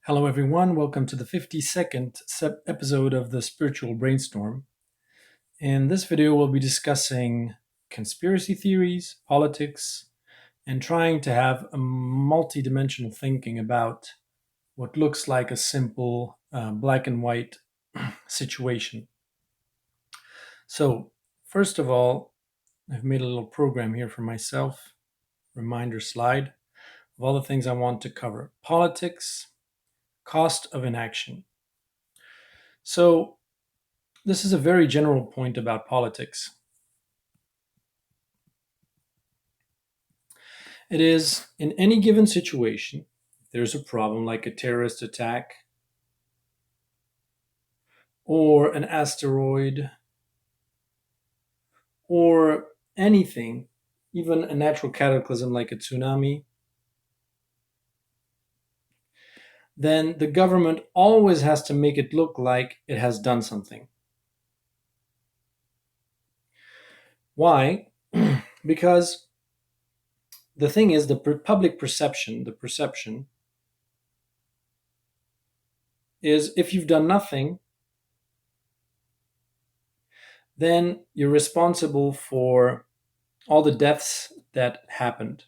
Hello, everyone. Welcome to the 52nd episode of the Spiritual Brainstorm. In this video, we'll be discussing conspiracy theories, politics, and trying to have a multidimensional thinking about what looks like a simple black and white situation. So, first of all, I've made a little program here for myself, reminder slide of all the things I want to cover. Politics, cost of inaction. So, this is a very general point about politics. It is, in any given situation, if there's a problem like a terrorist attack or an asteroid or anything, even a natural cataclysm like a tsunami, then the government always has to make it look like it has done something. Why? Because the thing is, the public perception, the perception is if you've done nothing, then you're responsible for all the deaths that happened.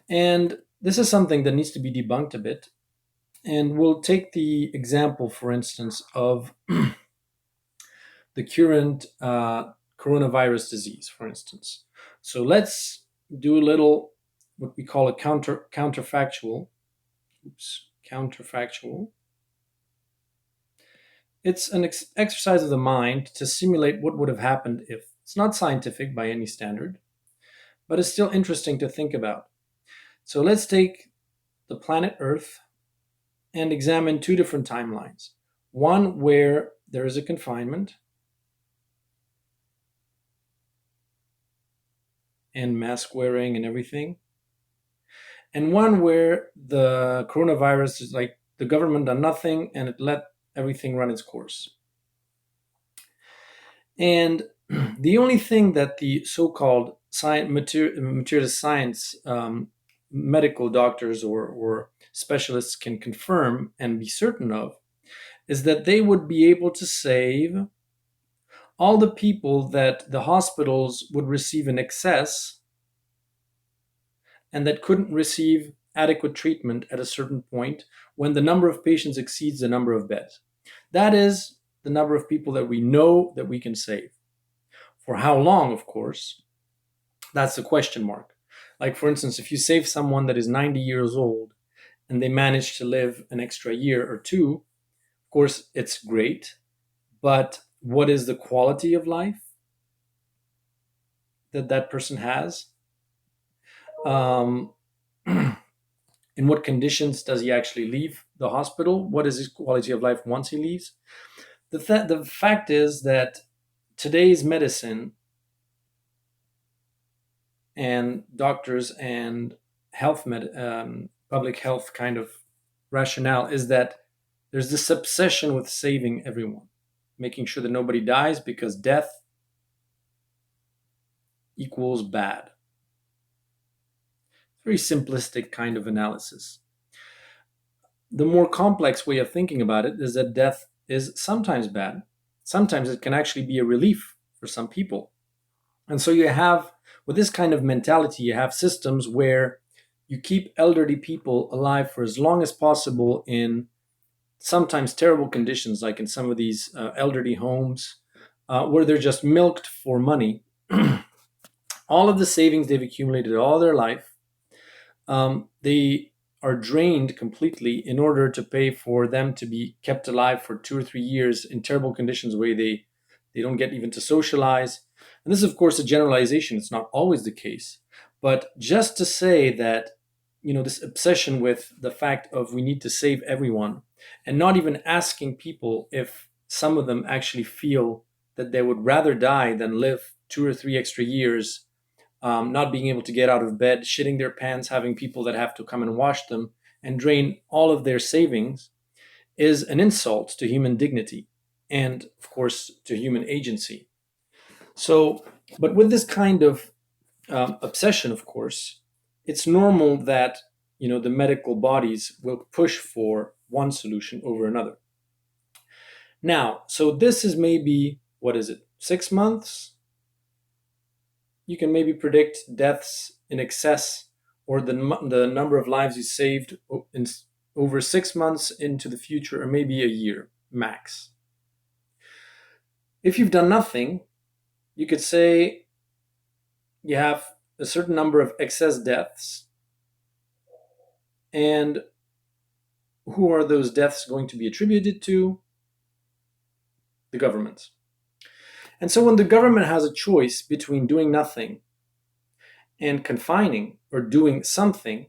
And this is something that needs to be debunked a bit. And we'll take the example, for instance, of the current coronavirus disease, for instance. So let's do a little, what we call a counterfactual. Counterfactual. It's an exercise of the mind to simulate what would have happened if. It's not scientific by any standard, but it's still interesting to think about. So let's take the planet Earth and examine two different timelines. One where there is a confinement and mask wearing and everything, and one where the coronavirus is like the government done nothing and it let everything run its course. And the only thing that the so-called materialist science medical doctors or specialists can confirm and be certain of is that they would be able to save all the people that the hospitals would receive in excess and that couldn't receive adequate treatment at a certain point when the number of patients exceeds the number of beds. That is the number of people that we know that we can save. For how long, of course, that's the question mark. Like, for instance, if you save someone that is 90 years old and they manage to live an extra year or two, of course, it's great. But what is the quality of life that that person has? In what conditions does he actually leave the hospital? What is his quality of life once he leaves? The fact is that today's medicine and doctors and public health kind of rationale is that there's this obsession with saving everyone, making sure that nobody dies because death equals bad. Very simplistic kind of analysis. The more complex way of thinking about it is that death is sometimes bad. Sometimes it can actually be a relief for some people. And so you have, with this kind of mentality, you have systems where you keep elderly people alive for as long as possible in sometimes terrible conditions, like in some of these elderly homes, where they're just milked for money. All of the savings they've accumulated all their life, they are drained completely in order to pay for them to be kept alive for 2 or 3 years in terrible conditions where they don't get even to socialize. And this is, of course, a generalization. It's not always the case. But just to say that, this obsession with the fact of we need to save everyone and not even asking people if some of them actually feel that they would rather die than live 2 or 3 extra years, not being able to get out of bed, shitting their pants, having people that have to come and wash them and drain all of their savings, is an insult to human dignity and, of course, to human agency. So, but with this kind of obsession, of course, it's normal that the medical bodies will push for one solution over another. Now, so this is maybe, what is it, 6 months? You can maybe predict deaths in excess, or the number of lives you saved over 6 months into the future, or maybe a year max. If you've done nothing, you could say you have a certain number of excess deaths, and who are those deaths going to be attributed to? The government. And so when the government has a choice between doing nothing and confining, or doing something,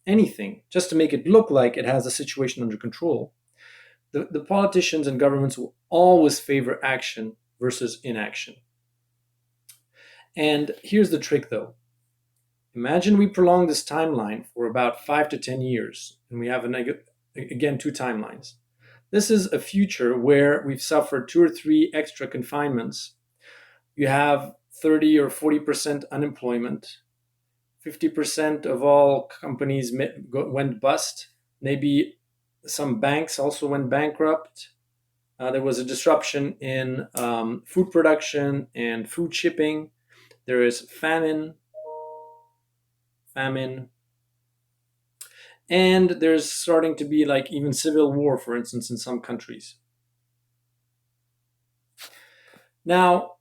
anything, just to make it look like it has the situation under control, the politicians and governments will always favor action versus inaction. And here's the trick, though. Imagine we prolong this timeline for about 5 to 10 years, and we have, again, two timelines. This is a future where we've suffered 2 or 3 extra confinements. You have 30 or 40% unemployment. 50% of all companies went bust. Maybe some banks also went bankrupt. There was a disruption in food production and food shipping. There is famine. And there's starting to be even civil war, for instance, in some countries. Now,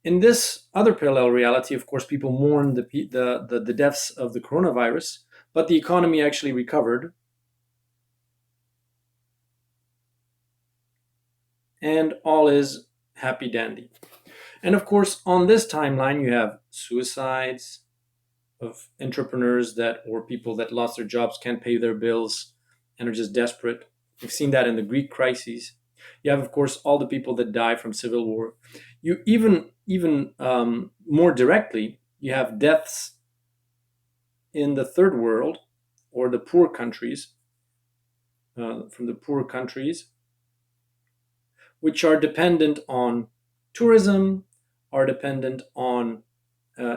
in this other parallel reality, of course, people mourn the deaths of the coronavirus, but the economy actually recovered. And all is happy dandy. And of course, on this timeline, you have suicides of entrepreneurs or people that lost their jobs, can't pay their bills, and are just desperate. We've seen that in the Greek crises. You have, of course, all the people that die from civil war. You even more directly, you have deaths in the third world, or the poor countries, from the poor countries, which are dependent on tourism, are dependent on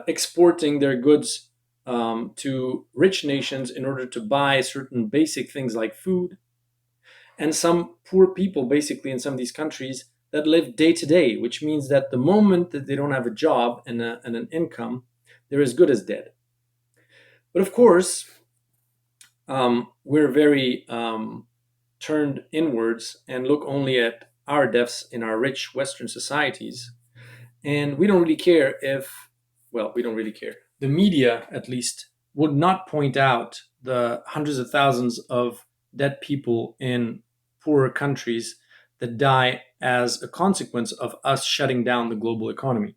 exporting their goods to rich nations in order to buy certain basic things like food. And some poor people, basically, in some of these countries, that live day to day, which means that the moment that they don't have a job and an income, they're as good as dead. But of course, we're very turned inwards and look only at our deaths in our rich Western societies. And we don't really care we don't really care. The media, at least, would not point out the hundreds of thousands of dead people in poorer countries that die as a consequence of us shutting down the global economy.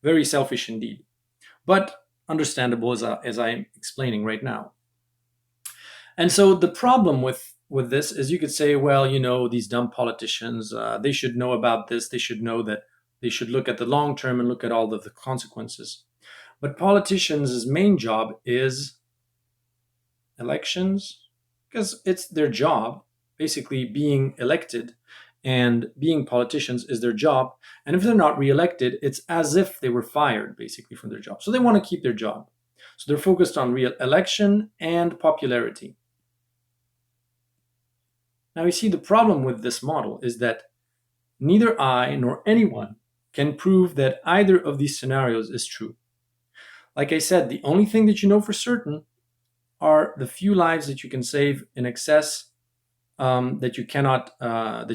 Very selfish indeed, but understandable, as I'm explaining right now. And so the problem with this is, you could say, well, these dumb politicians, they should know about this. They should know that they should look at the long term and look at all of the consequences. But politicians' main job is elections, because it's their job. Basically, being elected and being politicians is their job. And if they're not reelected, it's as if they were fired, basically, from their job. So they want to keep their job. So they're focused on re-election and popularity. Now, you see, the problem with this model is that neither I nor anyone can prove that either of these scenarios is true. Like I said, the only thing that you know for certain are the few lives that you can save in excess, that you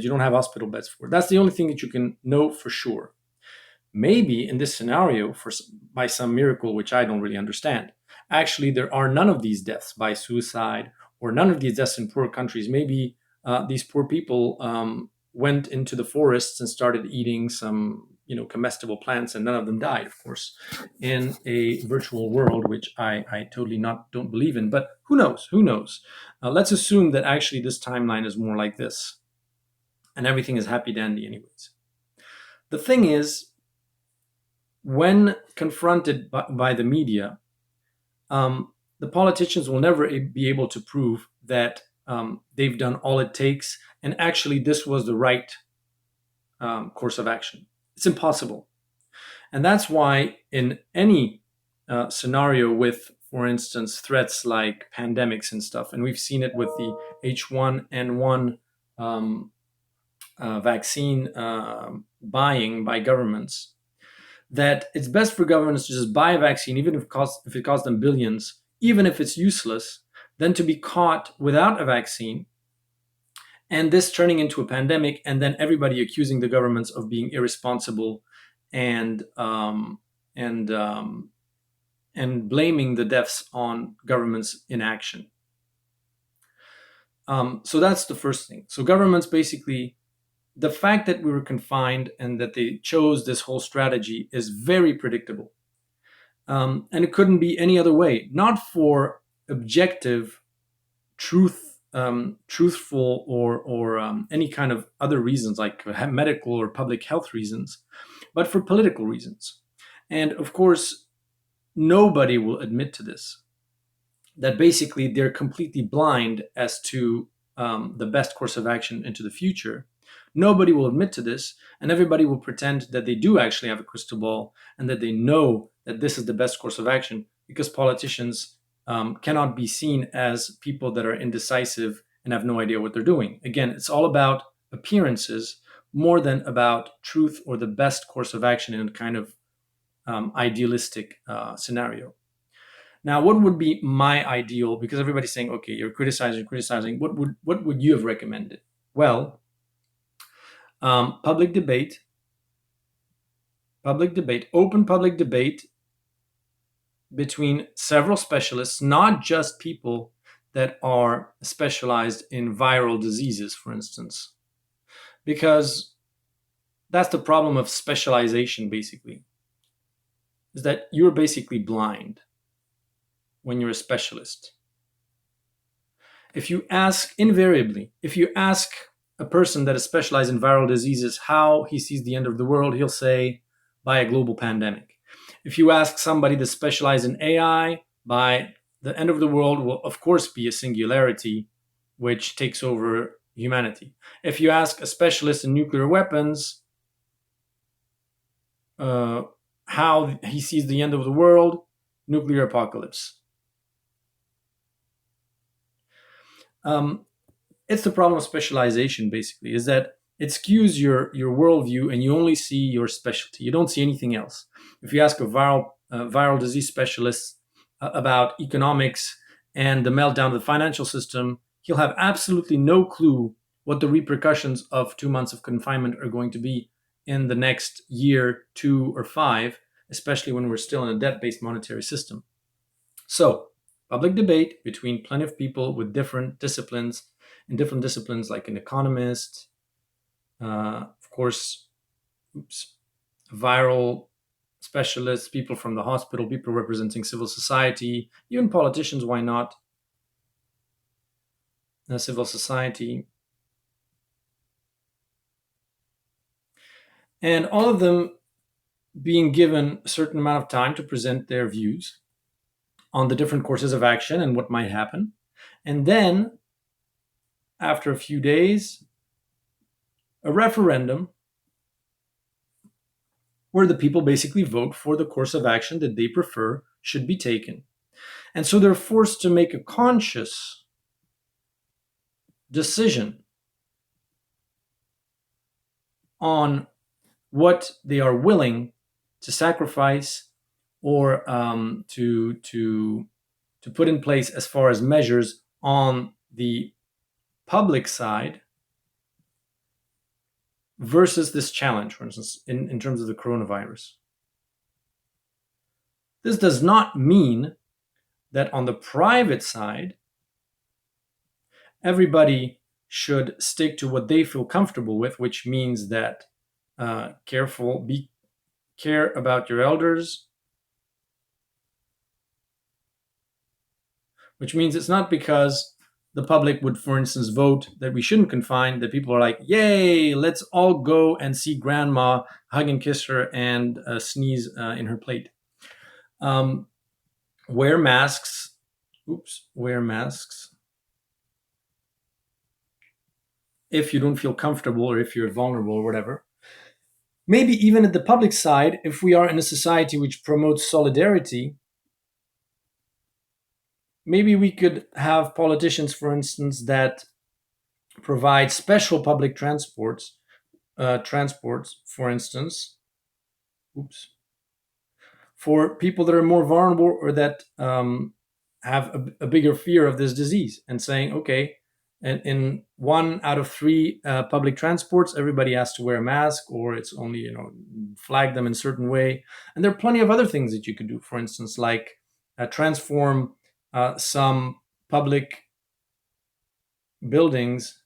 don't have hospital beds for. That's the only thing that you can know for sure. Maybe in this scenario, by some miracle, which I don't really understand, actually there are none of these deaths by suicide, or none of these deaths in poor countries. Maybe these poor people went into the forests and started eating some comestible plants, and none of them died, of course, in a virtual world, which I totally don't believe in. But who knows? Let's assume that actually this timeline is more like this, and everything is happy dandy anyways. The thing is, when confronted by the media, the politicians will never be able to prove that they've done all it takes, and actually this was the right course of action. It's impossible. And that's why in any scenario with for instance, threats like pandemics and stuff. And we've seen it with the H1N1 um, vaccine buying by governments, that it's best for governments to just buy a vaccine, even if it costs them billions, even if it's useless, than to be caught without a vaccine and this turning into a pandemic, and then everybody accusing the governments of being irresponsible and and um, and blaming the deaths on governments' inaction. So that's the first thing. So governments basically, the fact that we were confined and that they chose this whole strategy is very predictable. And it couldn't be any other way, not for objective, truthful, or any kind of other reasons like medical or public health reasons, but for political reasons. And of course, nobody will admit to this, that basically they're completely blind as to the best course of action into the future. Nobody will admit to this, and everybody will pretend that they do actually have a crystal ball and that they know that this is the best course of action, because politicians cannot be seen as people that are indecisive and have no idea what they're doing. Again, it's all about appearances more than about truth or the best course of action in a kind of idealistic scenario. Now, what would be my ideal? Because everybody's saying, okay, you're criticizing. What would you have recommended? Well, public debate, open public debate between several specialists, not just people that are specialized in viral diseases, for instance, because that's the problem of specialization, basically, is that you're basically blind when you're a specialist. If you ask a person that is specialized in viral diseases how he sees the end of the world, he'll say by a global pandemic. If you ask somebody that's specialized in AI, by the end of the world will of course be a singularity which takes over humanity. If you ask a specialist in nuclear weapons how he sees the end of the world, nuclear apocalypse. It's the problem of specialization, basically, is that it skews your worldview and you only see your specialty. You don't see anything else. If you ask a viral disease specialist about economics and the meltdown of the financial system, he'll have absolutely no clue what the repercussions of 2 months of confinement are going to be in the next year, 2 or 5, especially when we're still in a debt-based monetary system. So, public debate between plenty of people with different disciplines, like an economist, of course, viral specialists, people from the hospital, people representing civil society, even politicians, why not? Civil society. And all of them being given a certain amount of time to present their views on the different courses of action and what might happen. And then, after a few days, a referendum where the people basically vote for the course of action that they prefer should be taken. And so they're forced to make a conscious decision on what they are willing to sacrifice or to put in place as far as measures on the public side versus this challenge, for instance, in terms of the coronavirus. This does not mean that on the private side, everybody should stick to what they feel comfortable with, which means that care about your elders, which means it's not because the public would, for instance, vote that we shouldn't confine, that people are like, yay, let's all go and see grandma, hug and kiss her, and sneeze in her plate. Wear masks. Wear masks. If you don't feel comfortable or if you're vulnerable or whatever. Maybe even at the public side, if we are in a society which promotes solidarity, maybe we could have politicians, for instance, that provide special public transports, for instance, oops, for people that are more vulnerable or that have a bigger fear of this disease, and saying, okay, and in 1 out of 3 public transports, everybody has to wear a mask, or it's only, flag them in a certain way. And there are plenty of other things that you could do, for instance, like transform some public buildings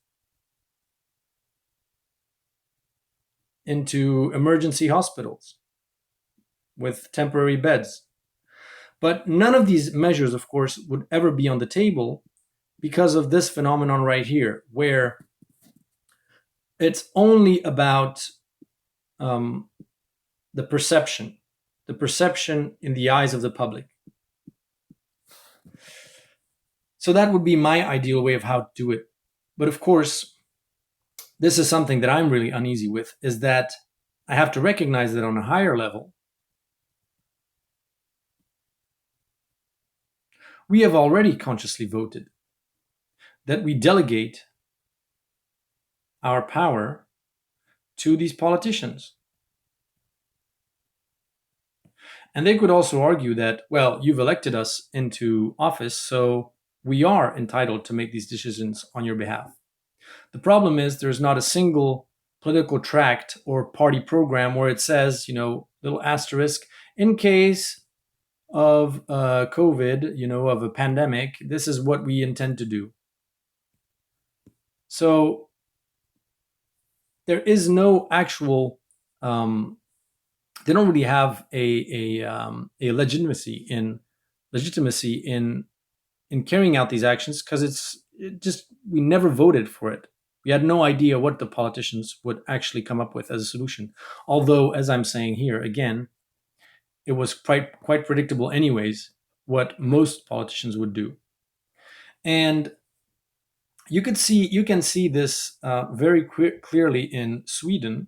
into emergency hospitals with temporary beds. But none of these measures, of course, would ever be on the table because of this phenomenon right here, where it's only about the perception in the eyes of the public. So that would be my ideal way of how to do it. But of course, this is something that I'm really uneasy with, is that I have to recognize that on a higher level, we have already consciously voted that we delegate our power to these politicians. And they could also argue that, well, you've elected us into office, so we are entitled to make these decisions on your behalf. The problem is there's not a single political tract or party program where it says, little asterisk, in case of COVID, of a pandemic, this is what we intend to do. So there is no actual, they don't really have a legitimacy in carrying out these actions, because we never voted for it. We had no idea what the politicians would actually come up with as a solution. Although, as I'm saying here again, it was quite predictable anyways what most politicians would do. And you can see this very clearly in Sweden,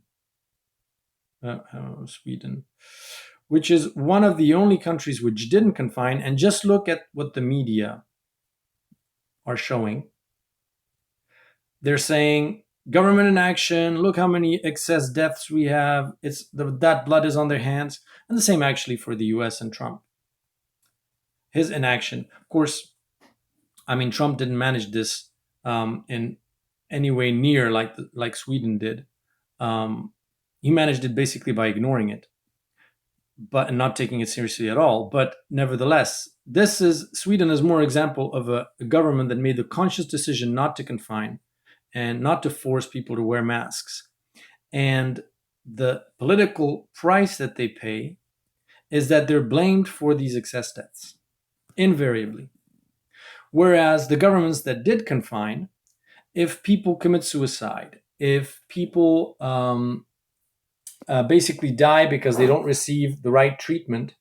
which is one of the only countries which didn't confine. And just look at what the media are showing. They're saying government inaction, look how many excess deaths we have, that blood is on their hands. And the same actually for the US and Trump. His inaction, of course, Trump didn't manage this in any way near like Sweden did. He managed it basically by ignoring it, but not taking it seriously at all. But nevertheless, Sweden is more example of a government that made the conscious decision not to confine and not to force people to wear masks. And the political price that they pay is that they're blamed for these excess deaths, invariably. Whereas the governments that did confine, if people commit suicide, if people basically die because they don't receive the right treatment,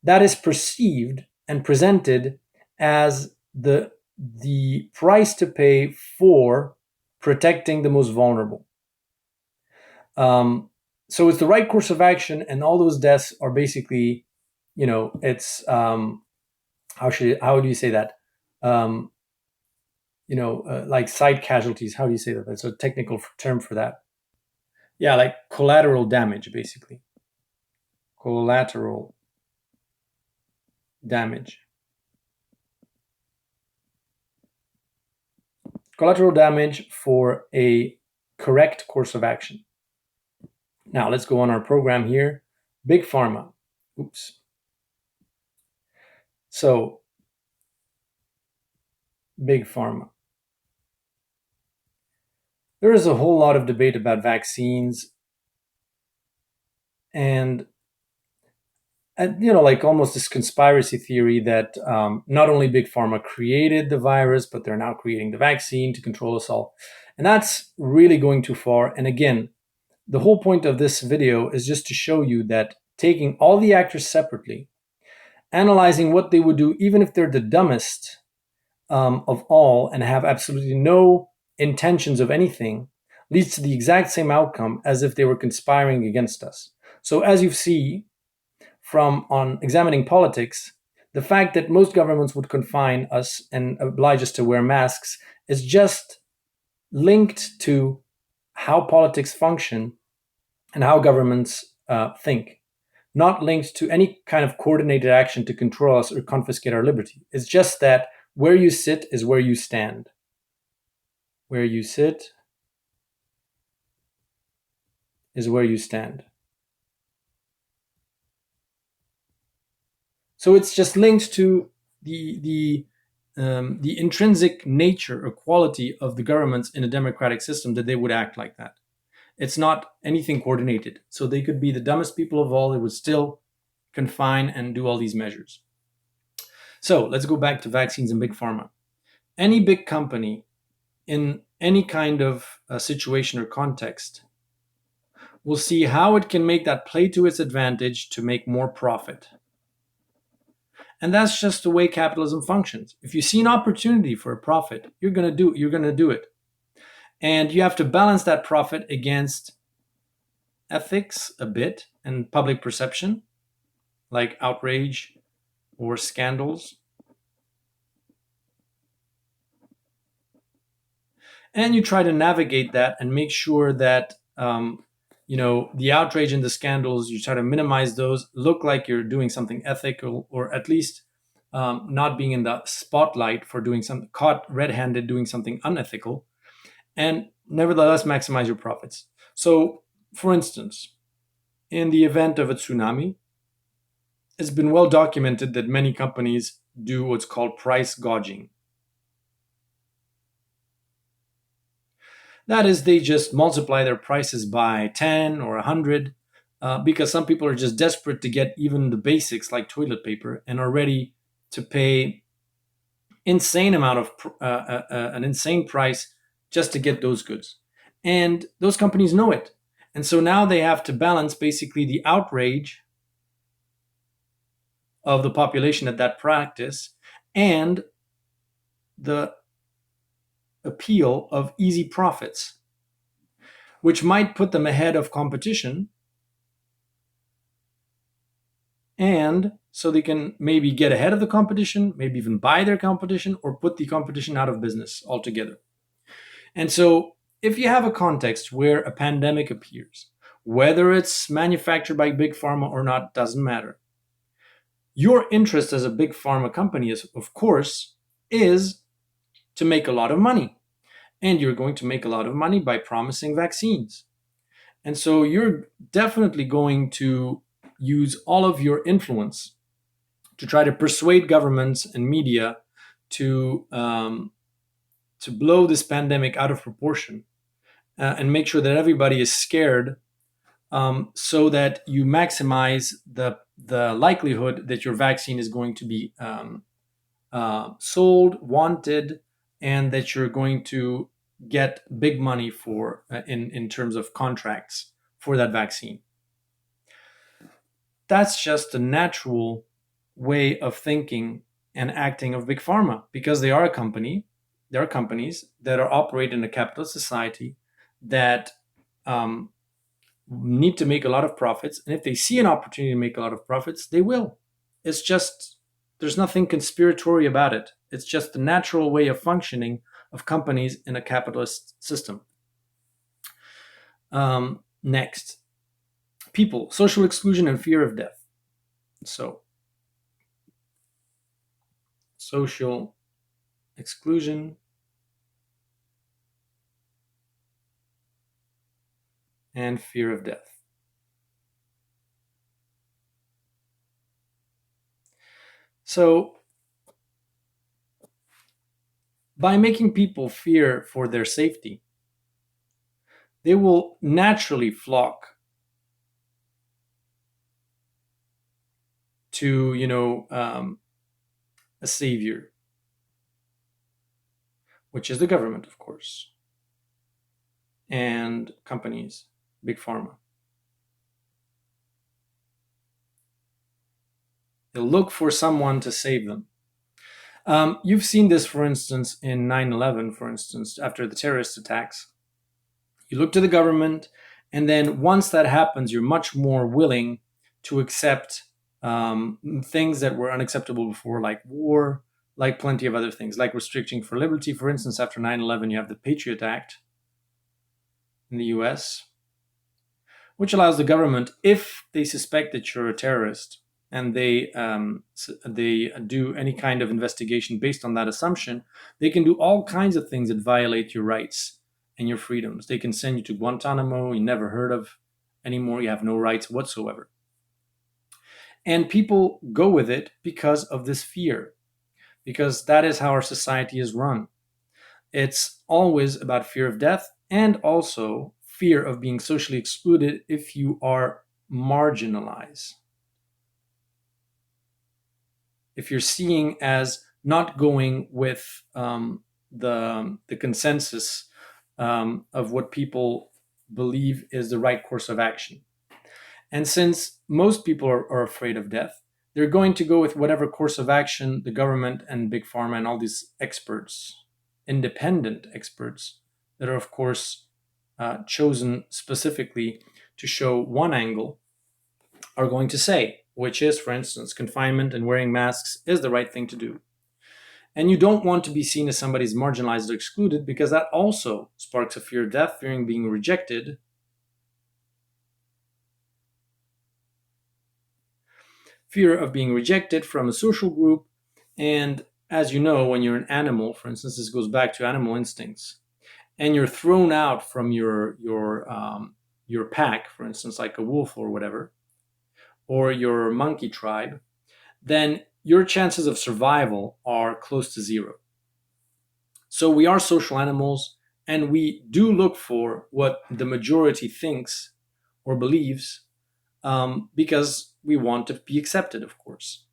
that is perceived and presented as the price to pay for protecting the most vulnerable. So it's the right course of action, and all those deaths are basically, it's how do you say that? Like side casualties. How do you say that? That's a technical term for that. Yeah, like collateral damage, basically. Collateral damage. Collateral damage for a correct course of action. Now, let's go on our program here. Big Pharma. Oops. So, Big Pharma. There is a whole lot of debate about vaccines, and like almost this conspiracy theory that not only Big Pharma created the virus, but they're now creating the vaccine to control us all. And that's really going too far. And again, the whole point of this video is just to show you that taking all the actors separately, analyzing what they would do, even if they're the dumbest of all and have absolutely no intentions of anything, leads to the exact same outcome as if they were conspiring against us. So as you see, on examining politics, The fact that most governments would confine us and oblige us to wear masks is just linked to how politics function and how governments think, not linked to any kind of coordinated action to control us or confiscate our liberty. It's just that where you sit is where you stand. Where you sit is where you stand. So it's just linked to the intrinsic nature or quality of the governments in a democratic system that they would act like that. It's not anything coordinated. So they could be the dumbest people of all. They would still confine and do all these measures. So let's go back to vaccines and big pharma. Any big company in any kind of situation or context will see how it can make that play to its advantage to make more profit. And that's just the way capitalism functions. If you see an opportunity for a profit, you're going to do it. And you have to balance that profit against ethics a bit and public perception, like outrage or scandals. And you try to navigate that and make sure that the outrage and the scandals, you try to minimize those, look like you're doing something ethical, or at least not being in the spotlight for doing something, caught red-handed doing something unethical, and nevertheless maximize your profits. So, for instance, in the event of a tsunami, it's been well documented that many companies do what's called price gouging. That is, they just multiply their prices by 10 or 100 because some people are just desperate to get even the basics like toilet paper and are ready to pay insane amount of an insane price just to get those goods. And those companies know it. And so now they have to balance basically the outrage of the population at that practice and the appeal of easy profits, which might put them ahead of competition. And so they can maybe get ahead of the competition, maybe even buy their competition, or put the competition out of business altogether. And so if you have a context where a pandemic appears, whether it's manufactured by big pharma or not, doesn't matter. Your interest as a big pharma company is, of course, is to make a lot of money. And you're going to make a lot of money by promising vaccines. And so you're definitely going to use all of your influence to try to persuade governments and media to blow this pandemic out of proportion and make sure that everybody is scared, so that you maximize the likelihood that your vaccine is going to be sold, wanted, and that you're going to get big money for in terms of contracts for that vaccine. That's just a natural way of thinking and acting of big pharma, because they are a company. There are companies that are operate in a capitalist society that need to make a lot of profits, and if they see an opportunity to make a lot of profits, they will. It's just, there's nothing conspiratory about it. It's just the natural way of functioning of companies in a capitalist system. Next, people, social exclusion and fear of death. So, social exclusion and fear of death. So, by making people fear for their safety, they will naturally flock to, a savior, which is the government, of course, and companies, big pharma. They'll look for someone to save them. You've seen this, for instance, in 9/11, for instance, after the terrorist attacks. You look to the government, and then once that happens, you're much more willing to accept things that were unacceptable before, like war, like plenty of other things, like restricting for liberty. For instance, after 9/11, you have the Patriot Act in the US, which allows the government, if they suspect that you're a terrorist and they do any kind of investigation based on that assumption, they can do all kinds of things that violate your rights and your freedoms. They can send you to Guantanamo, you never heard of anymore, you have no rights whatsoever. And people go with it because of this fear, because that is how our society is run. It's always about fear of death and also fear of being socially excluded if you are marginalized. If you're seeing as not going with the consensus of what people believe is the right course of action. And since most people are afraid of death, they're going to go with whatever course of action the government and big pharma and all these experts, independent experts, that are, of course, chosen specifically to show one angle, are going to say, which is, for instance, confinement and wearing masks is the right thing to do. And you don't want to be seen as somebody who's marginalized or excluded, because that also sparks a fear of death, fearing being rejected. Fear of being rejected from a social group. And as you know, when you're an animal, for instance, this goes back to animal instincts, and you're thrown out from your pack, for instance, like a wolf or whatever, or your monkey tribe, then your chances of survival are close to zero. So we are social animals, and we do look for what the majority thinks or believes, because we want to be accepted, of course.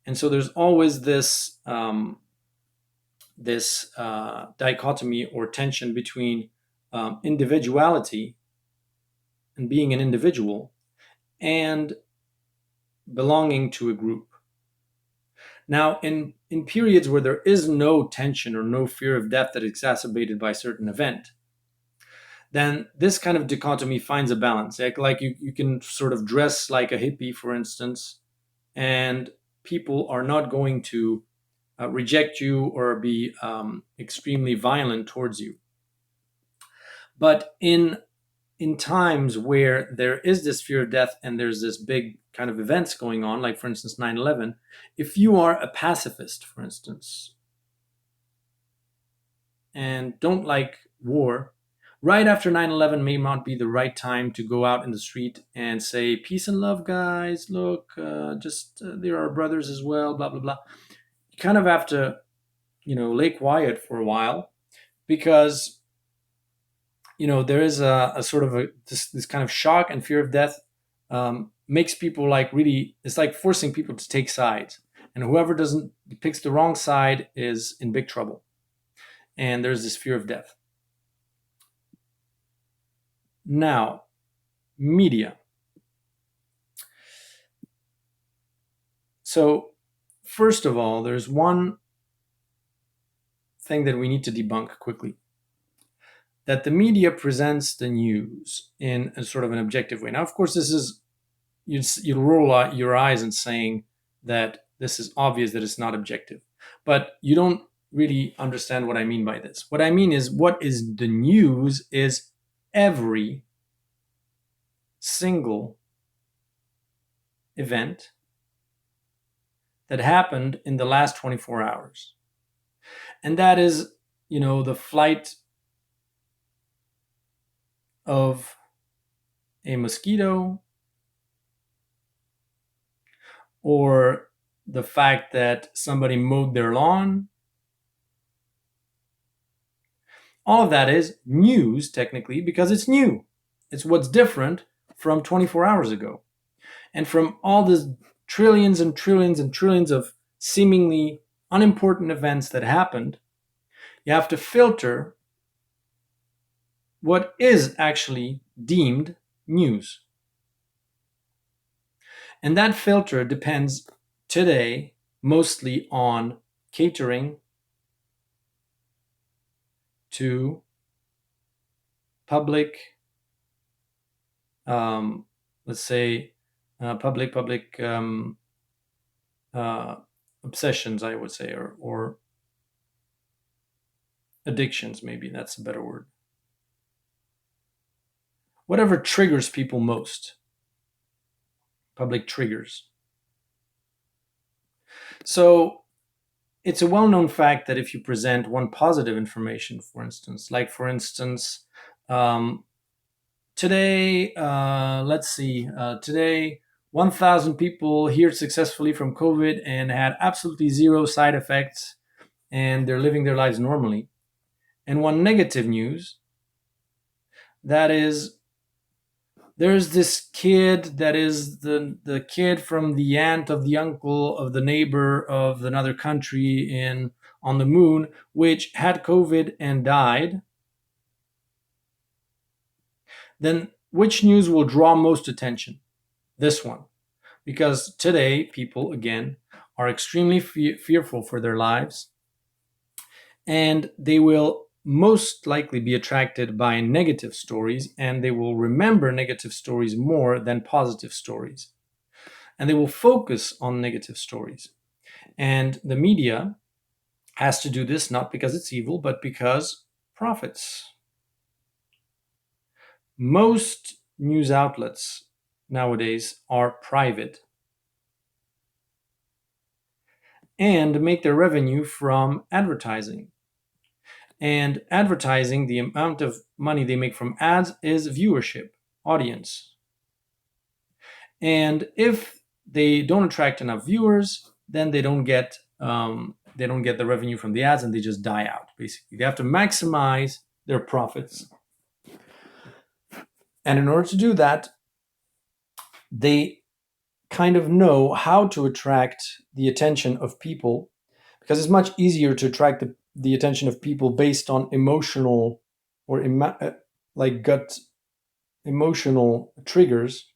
And so there's always this dichotomy or tension between individuality and being an individual and belonging to a group. Now, in periods where there is no tension or no fear of death that is exacerbated by a certain event, then this kind of dichotomy finds a balance. Like you can sort of dress like a hippie, for instance, and people are not going to reject you or be extremely violent towards you. But in times where there is this fear of death and there's this big kind of events going on, like for instance 9/11, if you are a pacifist, for instance, and don't like war, right after 9/11 may not be the right time to go out in the street and say peace and love, guys, look, there are brothers as well, blah blah blah. You kind of have to lay quiet for a while, because there is a sort of this kind of shock and fear of death, makes people like really, it's like forcing people to take sides, and whoever doesn't picks the wrong side is in big trouble, and there's this fear of death. Now, media. So first of all, there's one thing that we need to debunk quickly, that the media presents the news in a sort of an objective way. Now, of course, this is, you'll roll out your eyes and saying that this is obvious that it's not objective, but you don't really understand what I mean by this. What I mean is, what is the news is every single event that happened in the last 24 hours. And that is, the flight of a mosquito, or the fact that somebody mowed their lawn. All of that is news, technically, because it's new. It's what's different from 24 hours ago. And from all this trillions and trillions and trillions of seemingly unimportant events that happened, you have to filter what is actually deemed news. And that filter depends today mostly on catering to public, let's say, public uh, obsessions, I would say, or addictions, maybe that's a better word. Whatever triggers people most, public triggers. So it's a well known fact that if you present one positive information, for instance, like for instance, um, today, let's see, today, 1,000 people healed successfully from COVID and had absolutely zero side effects, and they're living their lives normally. And one negative news, that is, there's this kid that is the kid from the aunt of the uncle of the neighbor of another country in on the moon, which had COVID and died. Then which news will draw most attention? This one. Because today people again are extremely fearful for their lives, and they will most likely be attracted by negative stories, and they will remember negative stories more than positive stories, and they will focus on negative stories. And the media has to do this not because it's evil, but because profits. Most news outlets nowadays are private and make their revenue from advertising. And advertising, the amount of money they make from ads is viewership, audience. And if they don't attract enough viewers, then they don't get the revenue from the ads, and they just die out. Basically, they have to maximize their profits, and in order to do that, they kind of know how to attract the attention of people, because it's much easier to attract the attention of people based on emotional or like gut emotional triggers,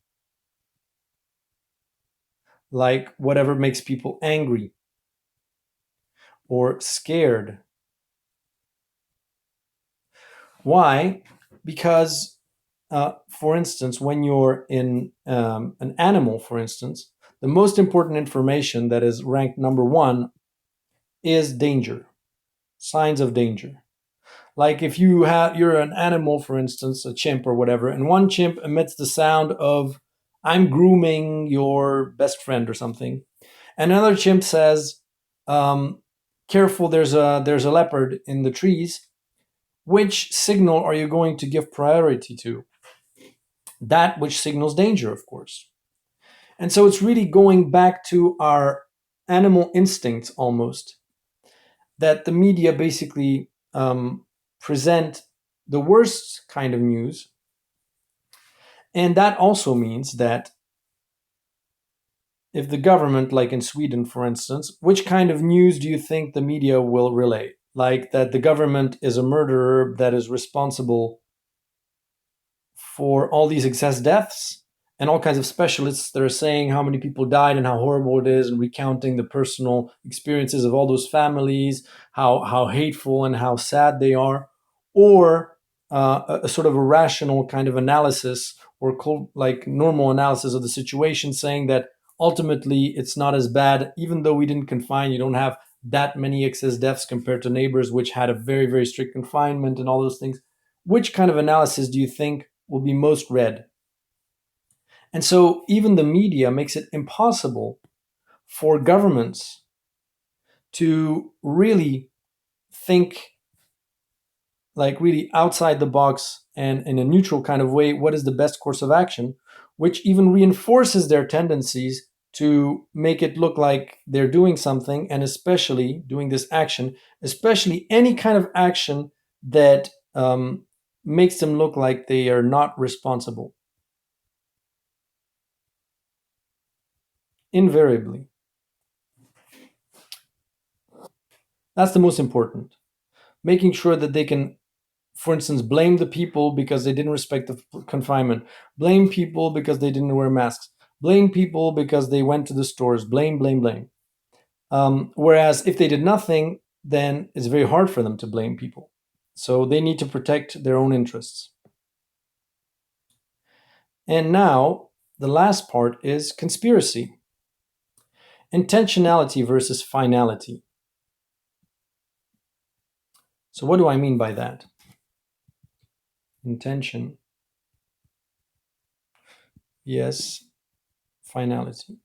like whatever makes people angry or scared. Why? Because, for instance, when you're in an animal, for instance, the most important information that is ranked number one is danger, signs of danger. Like if you're an animal, for instance, a chimp or whatever, and one chimp emits the sound of "I'm grooming your best friend" or something, and another chimp says, um, "Careful, there's a leopard in the trees." Which signal are you going to give priority to? That which signals danger, of course. And so it's really going back to our animal instincts almost, that the media basically present the worst kind of news. And that also means that if the government, like in Sweden, for instance, which kind of news do you think the media will relay? Like that the government is a murderer that is responsible for all these excess deaths, and all kinds of specialists that are saying how many people died and how horrible it is, and recounting the personal experiences of all those families, how hateful and how sad they are, or a sort of a rational kind of analysis, or like normal analysis of the situation, saying that ultimately it's not as bad, even though we didn't confine, you don't have that many excess deaths compared to neighbors which had a very, very strict confinement and all those things. Which kind of analysis do you think will be most read? And so even the media makes it impossible for governments to really think, like really outside the box and in a neutral kind of way, what is the best course of action, which even reinforces their tendencies to make it look like they're doing something, and especially doing this action, especially any kind of action that makes them look like they are not responsible. Invariably. That's the most important. Making sure that they can, for instance, blame the people because they didn't respect the confinement, blame people because they didn't wear masks, blame people because they went to the stores, blame, blame, blame. Whereas if they did nothing, then it's very hard for them to blame people. So they need to protect their own interests. And now the last part is conspiracy. intentionality versus finality. So, what do I mean by that? Intention, yes, finality.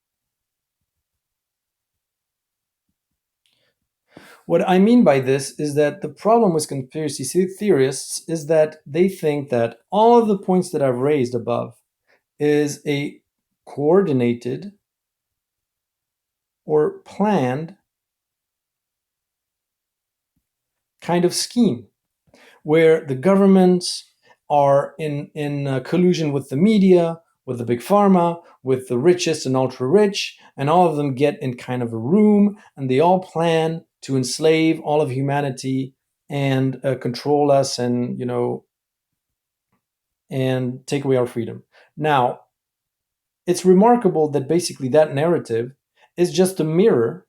What I mean by this is that the problem with conspiracy theorists is that they think that all of the points that I've raised above is a coordinated or planned kind of scheme where the governments are in collusion with the media, with the big pharma, with the richest and ultra rich, and all of them get in kind of a room and they all plan to enslave all of humanity and control us and and take away our freedom. Now, it's remarkable that basically that narrative is just a mirror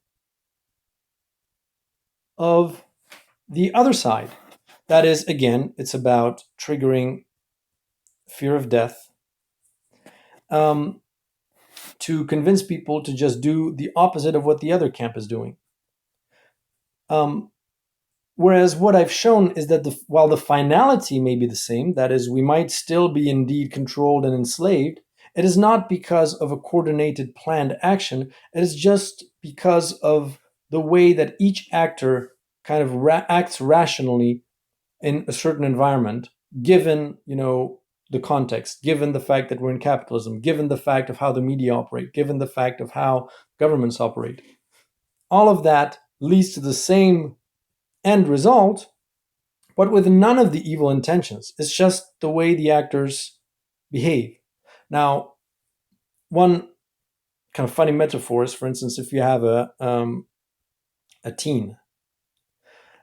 of the other side. That is, again, it's about triggering fear of death, um, to convince people to just do the opposite of what the other camp is doing. Um, Whereas what I've shown is that while the finality may be the same, that is, we might still be indeed controlled and enslaved, it is not because of a coordinated planned action. It is just because of the way that each actor kind of acts rationally in a certain environment, given the context, given the fact that we're in capitalism, given the fact of how the media operate, given the fact of how governments operate. All of that leads to the same end result, but with none of the evil intentions. It's just the way the actors behave. Now, one kind of funny metaphor is, for instance, if you have a teen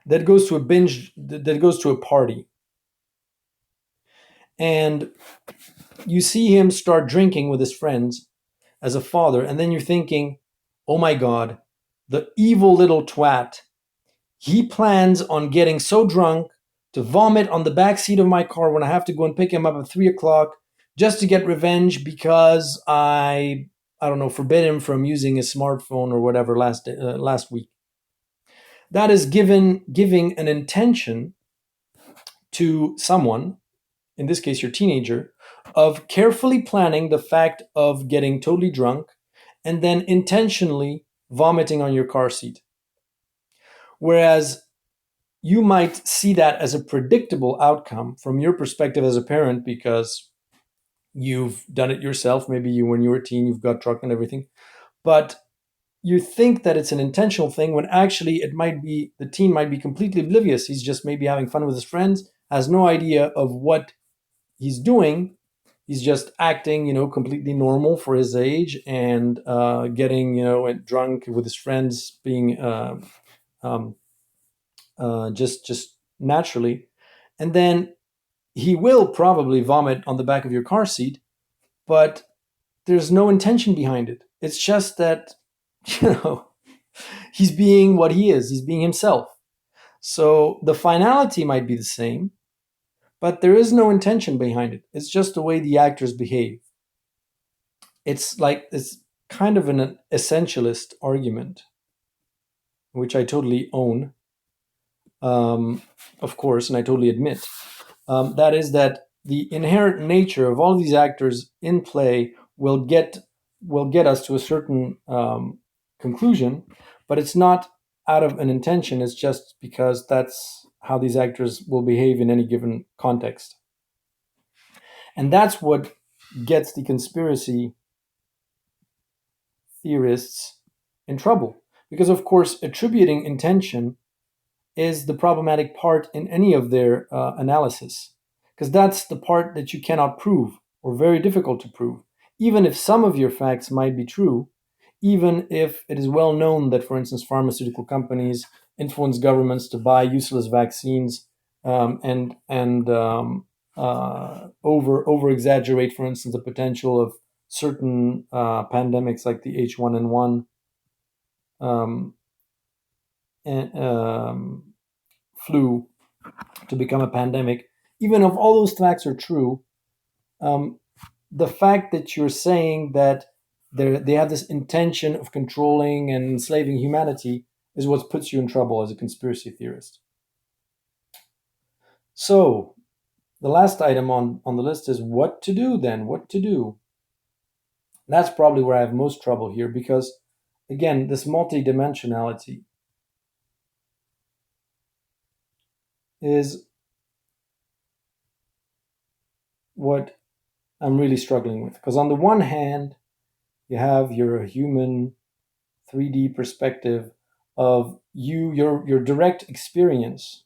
that goes to a binge, that goes to a party, and you see him start drinking with his friends as a father, and then you're thinking, oh my God, the evil little twat. He plans on getting so drunk to vomit on the back seat of my car when I have to go and pick him up at 3 o'clock just to get revenge because I don't know, forbid him from using his smartphone or whatever last week. That is giving an intention to someone, in this case your teenager, of carefully planning the fact of getting totally drunk and then intentionally vomiting on your car seat. Whereas you might see that as a predictable outcome from your perspective as a parent because you've done it yourself. Maybe when you were a teen, you've got drunk and everything. But you think that it's an intentional thing when actually it might be, the teen might be completely oblivious. He's just maybe having fun with his friends, has no idea of what he's doing. He's just acting, completely normal for his age and getting, drunk with his friends, being um, just naturally. And then he will probably vomit on the back of your car seat, but there's no intention behind it. It's just that, you know, he's being what he is. He's being himself. So the finality might be the same, but there is no intention behind it. It's just the way the actors behave. It's kind of an essentialist argument, which I totally own, um, of course, and I totally admit. That is that the inherent nature of all these actors in play will get us to a certain conclusion, but it's not out of an intention. It's just because that's how these actors will behave in any given context, and that's what gets the conspiracy theorists in trouble. Because of course, attributing intention is the problematic part in any of their analysis, because that's the part that you cannot prove or very difficult to prove. Even if some of your facts might be true, even if it is well known that, for instance, pharmaceutical companies influence governments to buy useless vaccines, and over exaggerate, for instance, the potential of certain pandemics like the H1N1 um, and, flu to become a pandemic. Even if all those facts are true, um, the fact that you're saying that they have this intention of controlling and enslaving humanity is what puts you in trouble as a conspiracy theorist. So the last item on the list is what to do then. What to do? That's probably where I have most trouble here because, again, this multidimensionality is what I'm really struggling with. Because on the one hand, you have your human 3D perspective of your direct experience,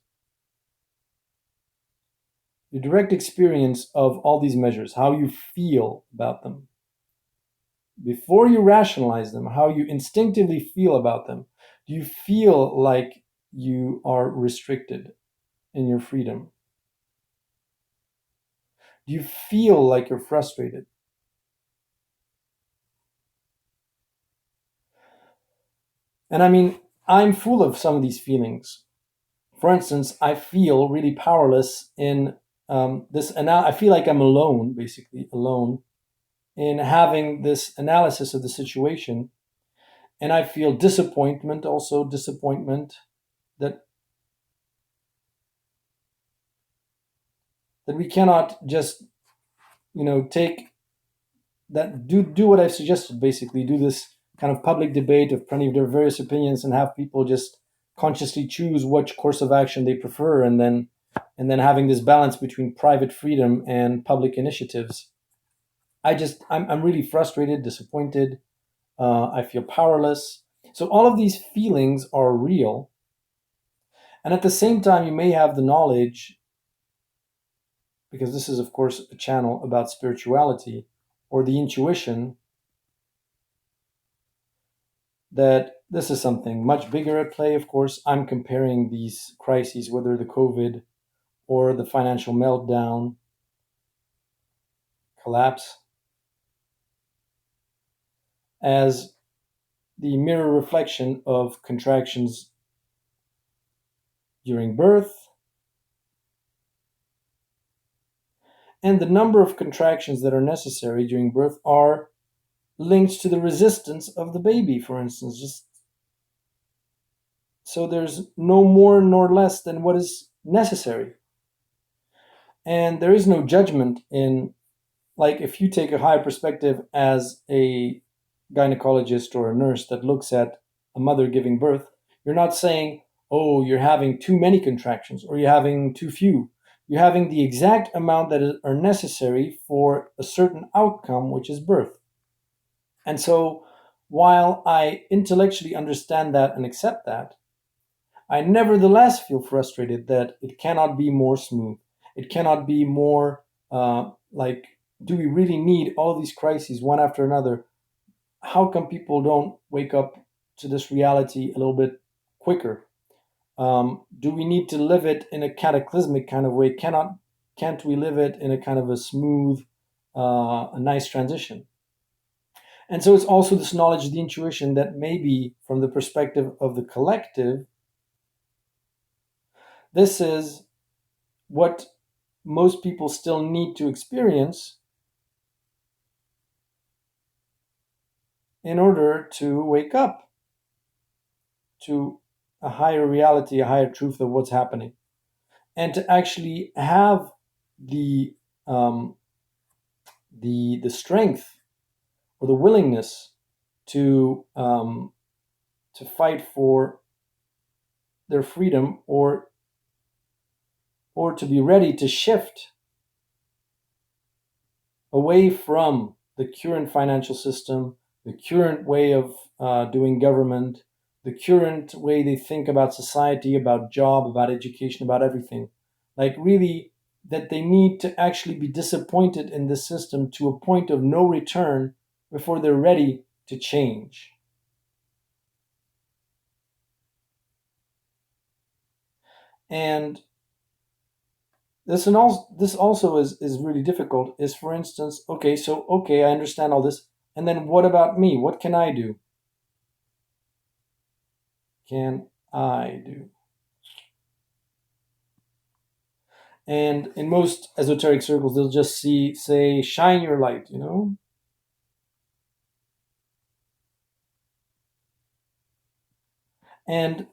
your direct experience of all these measures, how you feel about them. Before you rationalize them, how you instinctively feel about them. Do you feel like you are restricted in your freedom? Do you feel like you're frustrated? And I mean, I'm full of some of these feelings. For instance, I feel really powerless in this, and I feel like I'm alone, basically alone, in having this analysis of the situation. And I feel disappointment, also disappointment that we cannot just, take that do what I've suggested. Basically, do this kind of public debate of plenty of their various opinions and have people just consciously choose which course of action they prefer, and then having this balance between private freedom and public initiatives. I'm really frustrated, disappointed. I feel powerless. So all of these feelings are real, and at the same time, you may have the knowledge, because this is, of course, a channel about spirituality, or the intuition that this is something much bigger at play. Of course, I'm comparing these crises, whether the COVID or the financial meltdown, collapse, as the mirror reflection of contractions during birth, and the number of contractions that are necessary during birth are linked to the resistance of the baby, for instance. Just so there's no more nor less than what is necessary. And there is no judgment in, like, if you take a higher perspective as a gynecologist or a nurse that looks at a mother giving birth, you're not saying, oh, you're having too many contractions or you're having too few. You're having the exact amount that are necessary for a certain outcome, which is birth. And so, while I intellectually understand that and accept that, I nevertheless feel frustrated that it cannot be more smooth. It cannot be more like, do we really need all these crises one after another? How come people don't wake up to this reality a little bit quicker? Do we need to live it in a cataclysmic kind of way? Can't we live it in a kind of a smooth, a nice transition? And so it's also this knowledge, the intuition that maybe from the perspective of the collective, this is what most people still need to experience in order to wake up to a higher reality, a higher truth of what's happening, and to actually have the um, the strength or the willingness to fight for their freedom, or to be ready to shift away from the current financial system, the current way of doing government, the current way they think about society, about job, about education, about everything. Like, really, that they need to actually be disappointed in the system to a point of no return before they're ready to change. And this also is really difficult. Is, for instance, okay, I understand all this, and then what about me? What can I do? Can I do? And in most esoteric circles, they'll just say, shine your light, And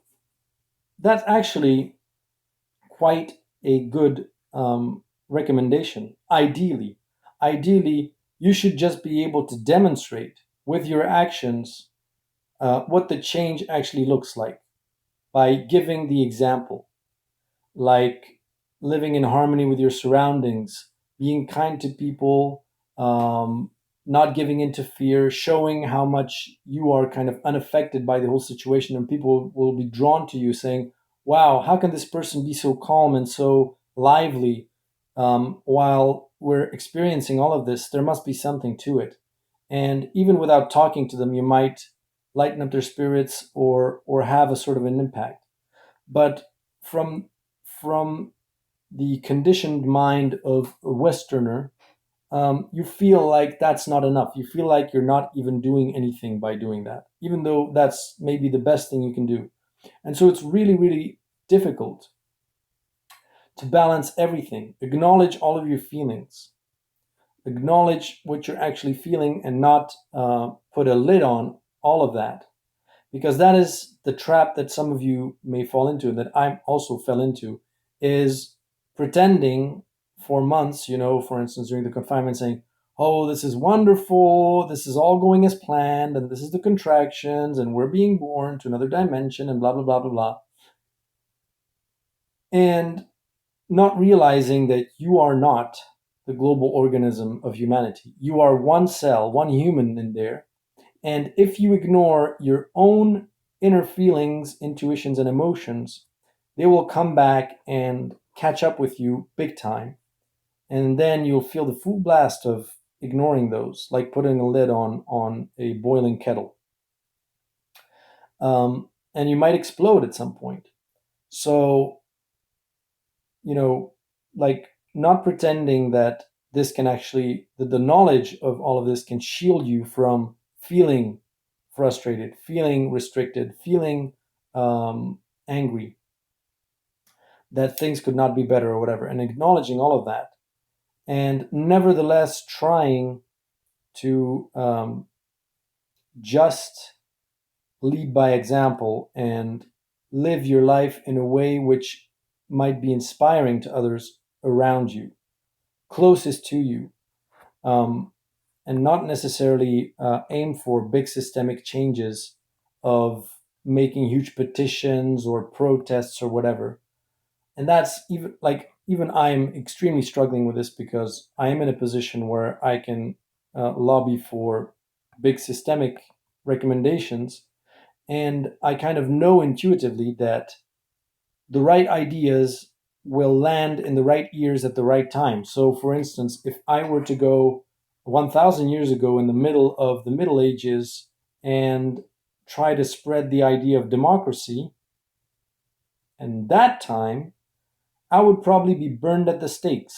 that's actually quite a good recommendation. Ideally, you should just be able to demonstrate with your actions what the change actually looks like by giving the example, like living in harmony with your surroundings, being kind to people, um, not giving into fear, showing how much you are kind of unaffected by the whole situation, and people will be drawn to you, saying, "Wow, how can this person be so calm and so lively while we're experiencing all of this? There must be something to it." And even without talking to them, you might lighten up their spirits or have a sort of an impact. But from from the conditioned mind of a Westerner, you feel like that's not enough. You feel like you're not even doing anything by doing that, even though that's maybe the best thing you can do. And so it's really, really difficult to balance everything, acknowledge all of your feelings, acknowledge what you're actually feeling, and not put a lid on all of that, because that is the trap that some of you may fall into, that I also fell into, is pretending for months, for instance, during the confinement, saying, "Oh, this is wonderful, this is all going as planned, and this is the contractions, and we're being born to another dimension, and blah, blah, blah, blah, blah." And not realizing that you are not the global organism of humanity. You are one cell, one human in there. And if you ignore your own inner feelings, intuitions, and emotions, they will come back and catch up with you big time. And then you'll feel the full blast of ignoring those, like putting a lid on a boiling kettle. And you might explode at some point. So, you know, like not pretending that this can actually, that the knowledge of all of this can shield you from feeling frustrated, feeling restricted, feeling angry, that things could not be better or whatever, and acknowledging all of that, and nevertheless trying to just lead by example and live your life in a way which might be inspiring to others around you, closest to you, um, and not necessarily aim for big systemic changes of making huge petitions or protests or whatever. And that's even I'm extremely struggling with this, because I am in a position where I can lobby for big systemic recommendations, and I kind of know intuitively that the right ideas will land in the right ears at the right time. So, for instance, if I were to go 1,000 years ago in the middle of the Middle Ages and try to spread the idea of democracy, and that time, I would probably be burned at the stakes,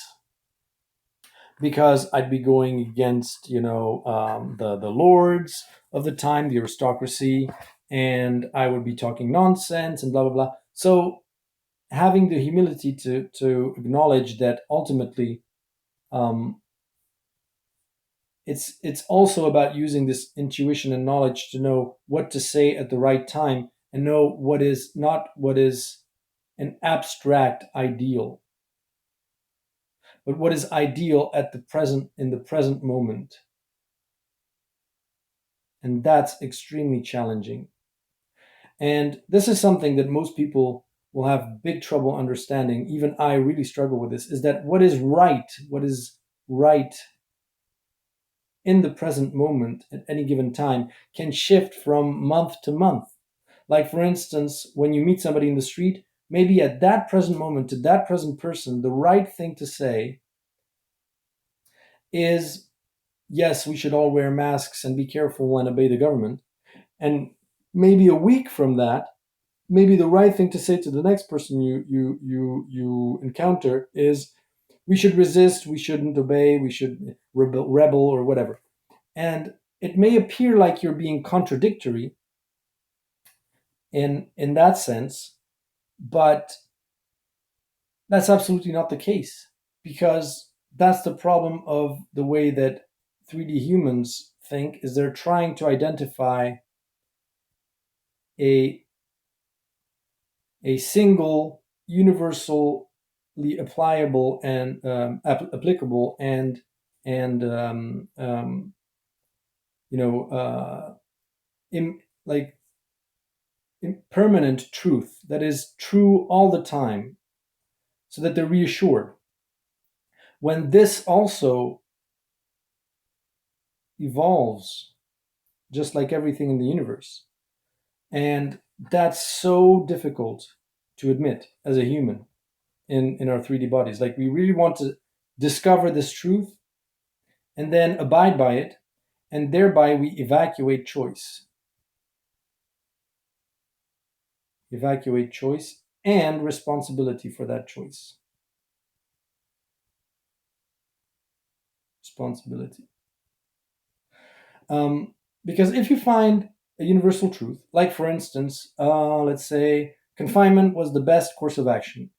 because I'd be going against, the lords of the time, the aristocracy, and I would be talking nonsense and blah blah blah. So having the humility to acknowledge that ultimately, um, it's also about using this intuition and knowledge to know what to say at the right time, and know what is an abstract ideal, but what is ideal at the present, in the present moment. And that's extremely challenging. And this is something that most people will have big trouble understanding. Even I really struggle with this, is that what is right in the present moment at any given time can shift from month to month. Like, for instance, when you meet somebody in the street, maybe at that present moment, to that present person, the right thing to say is, yes, we should all wear masks and be careful and obey the government. And maybe a week from that, maybe the right thing to say to the next person you encounter is, we should resist, we shouldn't obey, we should rebel or whatever. And it may appear like you're being contradictory in that sense, but that's absolutely not the case, because that's the problem of the way that 3D humans think, is they're trying to identify a a single, universally applicable and you know in, like impermanent truth that is true all the time, so that they're reassured. When this also evolves, just like everything in the universe, and that's so difficult to admit as a human in our 3D bodies. Like, we really want to discover this truth and then abide by it, and thereby we evacuate choice and responsibility for that choice. Responsibility. Because if you find a universal truth, like for instance, let's say confinement was the best course of action,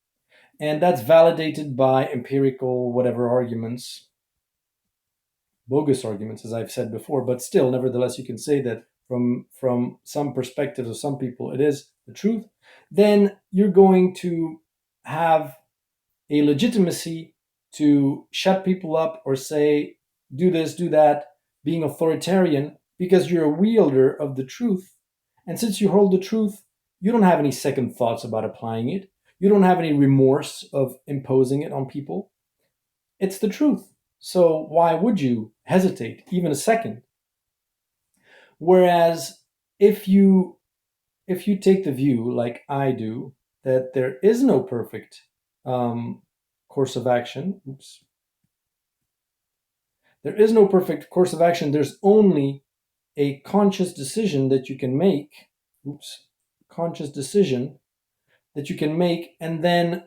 and that's validated by empirical whatever arguments, bogus arguments, as I've said before, but still, nevertheless, you can say that from some perspectives of some people, it is the truth. Then you're going to have a legitimacy to shut people up or say, do this, do that, being authoritarian, because you're a wielder of the truth. And since you hold the truth, you don't have any second thoughts about applying it. You don't have any remorse of imposing it on people. It's the truth. So why would you hesitate even a second? Whereas if you take the view, like I do, that there is no perfect course of action. There is no perfect course of action. There's only a conscious decision that you can make. Conscious decision that you can make, and then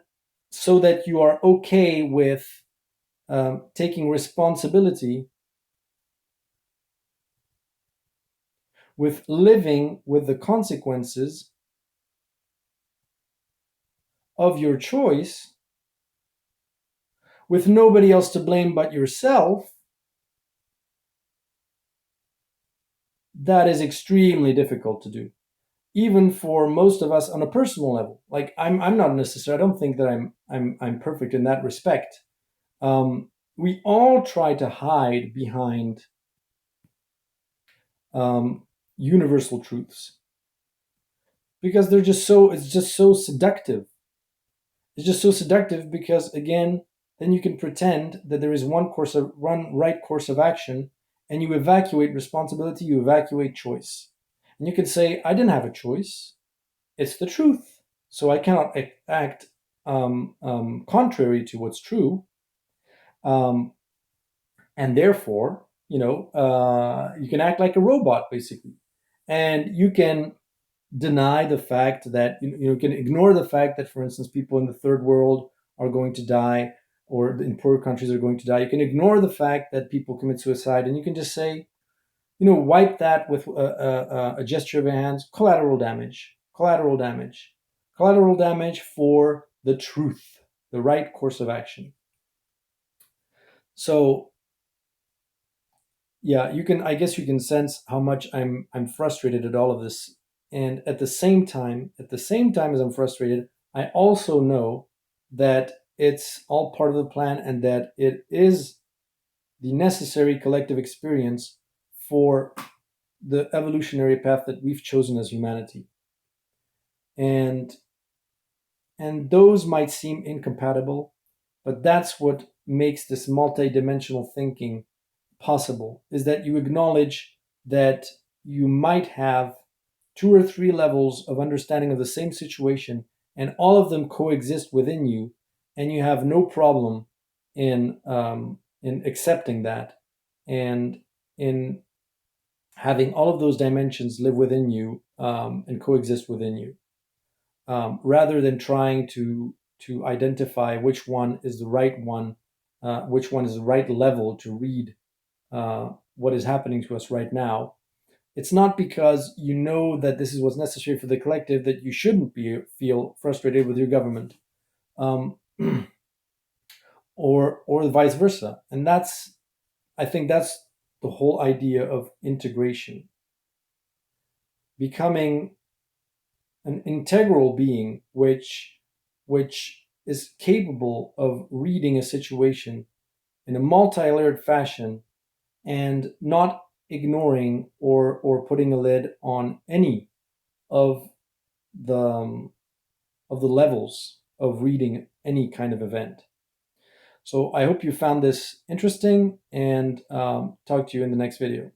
so that you are okay with taking responsibility, with living with the consequences of your choice, with nobody else to blame but yourself. That is extremely difficult to do, even for most of us on a personal level. Like, I'm not necessarily. I don't think that I'm perfect in that respect. We all try to hide behind universal truths because they're just so. It's just so seductive. It's just so seductive because, again, then you can pretend that there is one right course of action, and you evacuate responsibility, you evacuate choice. And you can say, I didn't have a choice. It's the truth. So I cannot act contrary to what's true. And therefore, you can act like a robot, basically. And you can deny the fact that, you can ignore the fact that, for instance, people in the third world are going to die, or in poorer countries are going to die. You can ignore the fact that people commit suicide, and you can just say, wipe that with a gesture of your hands. Collateral damage, collateral damage for the truth, the right course of action. So, yeah, I guess you can sense how much I'm frustrated at all of this. And at the same time as I'm frustrated, I also know that it's all part of the plan, and that it is the necessary collective experience for the evolutionary path that we've chosen as humanity. And those might seem incompatible, but that's what makes this multidimensional thinking possible, is that you acknowledge that you might have two or three levels of understanding of the same situation, and all of them coexist within you, and you have no problem in accepting that, and in having all of those dimensions live within you, and coexist within you, rather than trying to identify which one is the right one, which one is the right level to read what is happening to us right now. It's not because you know that this is what's necessary for the collective that you shouldn't feel frustrated with your government, or vice versa. And I think that's the whole idea of integration. Becoming an integral being which is capable of reading a situation in a multi-layered fashion and not ignoring or putting a lid on any of the of the levels of reading any kind of event. So I hope you found this interesting, and talk to you in the next video.